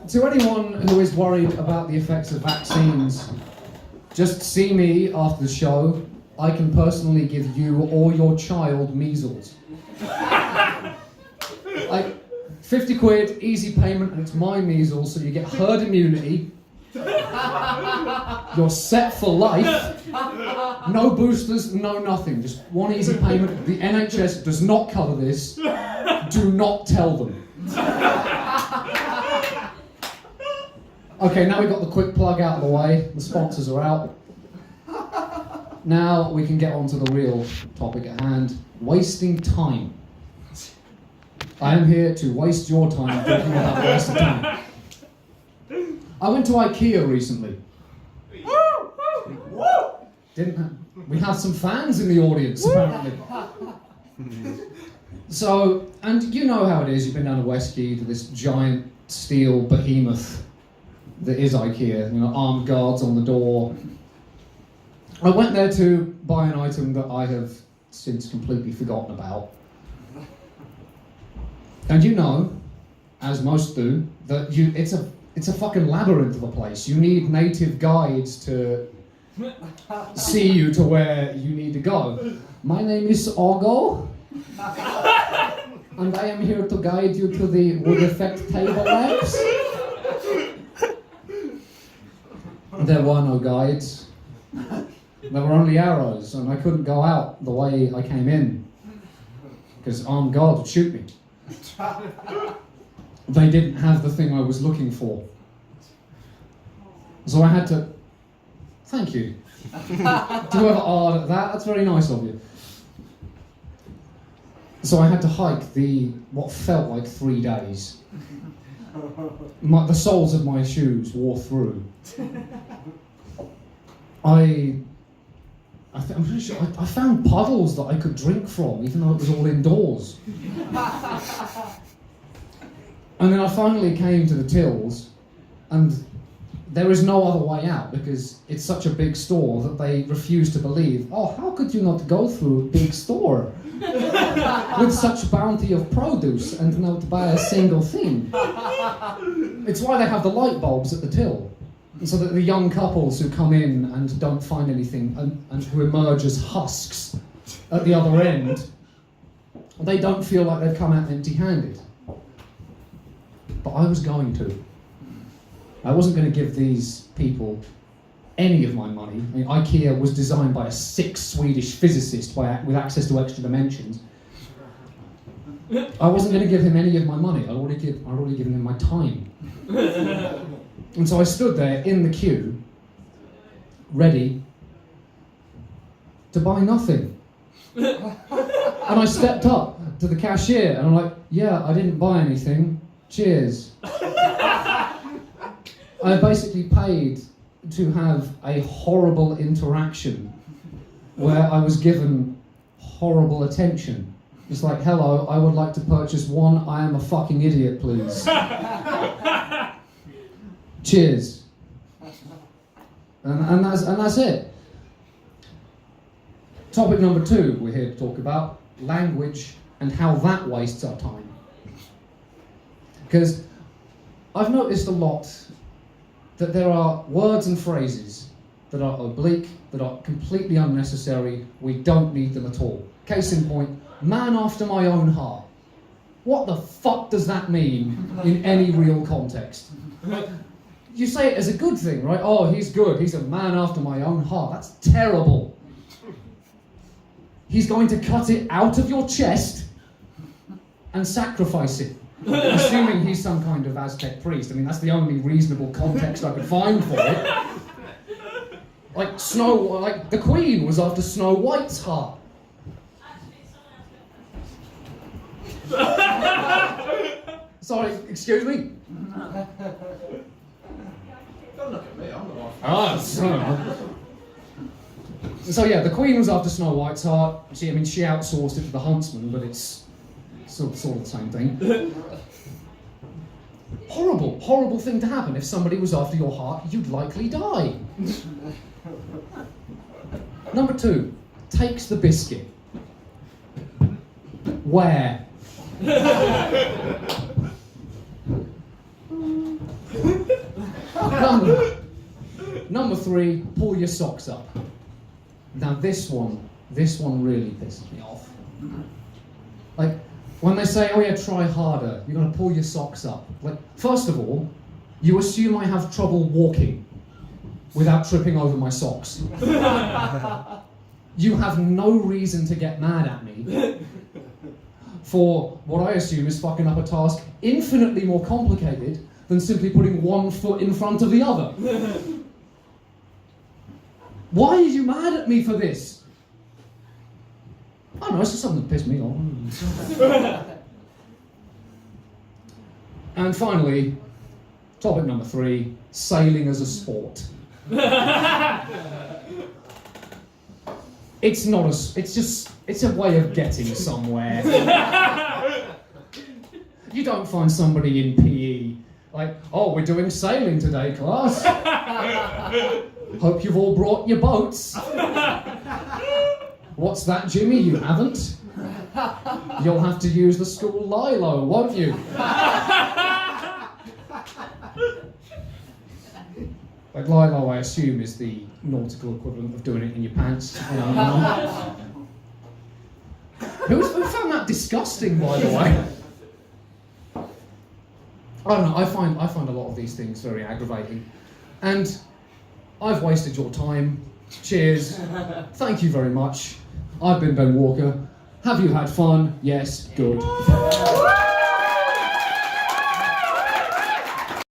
To anyone who is worried about the effects of vaccines, just see me after the show. I can personally give you or your child measles. Like, 50 quid, easy payment, and it's my measles, so you get herd immunity. You're set for life. No boosters, no nothing. Just one easy payment. The NHS does not cover this. Do not tell them. Okay, now we've got the quick plug out of the way. The sponsors are out. Now we can get on to the real topic at hand. Wasting time. I am here to waste your time talking about wasting time. I went to Ikea recently. We have some fans in the audience, apparently. So, and you know how it is, you've been down to Westquay to this giant steel behemoth that is Ikea, you know, armed guards on the door. I went there to buy an item that I have since completely forgotten about. And you know, as most do, that it's a fucking labyrinth of a place. You need native guides to see you to where you need to go. My name is Ogo, and I am here to guide you to the wood effect table lamps. There were no guides. There were only arrows, and I couldn't go out the way I came in, because armed guards would shoot me. They didn't have the thing I was looking for. So I had to... Thank you. Whoever awed at that, that's very nice of you. So I had to hike what felt like 3 days. The soles of my shoes wore through. I'm pretty sure I found puddles that I could drink from, even though it was all indoors. And then I finally came to the tills, and there is no other way out because it's such a big store that they refuse to believe, oh, how could you not go through a big store with such bounty of produce and not buy a single thing? It's why they have the light bulbs at the till. So that the young couples who come in and don't find anything and who emerge as husks at the other end, they don't feel like they've come out empty-handed. But I was going to. I wasn't going to give these people any of my money. I mean, Ikea was designed by a sick Swedish physicist with access to extra dimensions. I wasn't going to give him any of my money. I'd already given him my time. And so I stood there in the queue, ready to buy nothing. And I stepped up to the cashier and I'm like, yeah, I didn't buy anything. Cheers. I basically paid to have a horrible interaction where I was given horrible attention. It's like, hello, I would like to purchase one I am a fucking idiot, please. Cheers. And that's it. Topic number 2 we're here to talk about, language and how that wastes our time. Because I've noticed a lot that there are words and phrases that are oblique, that are completely unnecessary, we don't need them at all. Case in point, man after my own heart. What the fuck does that mean in any real context? Like, you say it as a good thing, right? Oh, he's good, he's a man after my own heart. That's terrible. He's going to cut it out of your chest and sacrifice it. Assuming he's some kind of Aztec priest. I mean, that's the only reasonable context I could find for it. Like the Queen was after Snow White's heart. Sorry, excuse me? Don't look at me, I'm the one. So yeah, the Queen was after Snow White's heart. She outsourced it to the huntsman, but it's sort of the same thing. Horrible, horrible thing to happen. If somebody was after your heart, you'd likely die. Number 2, takes the biscuit. Where? 3, pull your socks up. Now this one really pisses me off. Like, when they say, oh yeah, try harder, you're gonna pull your socks up. Like, first of all, you assume I have trouble walking without tripping over my socks. You have no reason to get mad at me for what I assume is fucking up a task infinitely more complicated than simply putting one foot in front of the other. Why are you mad at me for this? I don't know, it's just something that pissed me off. And finally, topic number 3, sailing as a sport. It's not it's a way of getting somewhere. You don't find somebody in PE like, oh, we're doing sailing today, class. Hope you've all brought your boats. What's that, Jimmy? You haven't? You'll have to use the school lilo, won't you? Like, lilo, I assume, is the nautical equivalent of doing it in your pants. Who found that disgusting, by the way? I don't know, I find a lot of these things very aggravating. And I've wasted your time. Cheers. Thank you very much. I've been Ben Walker. Have you had fun? Yes, good.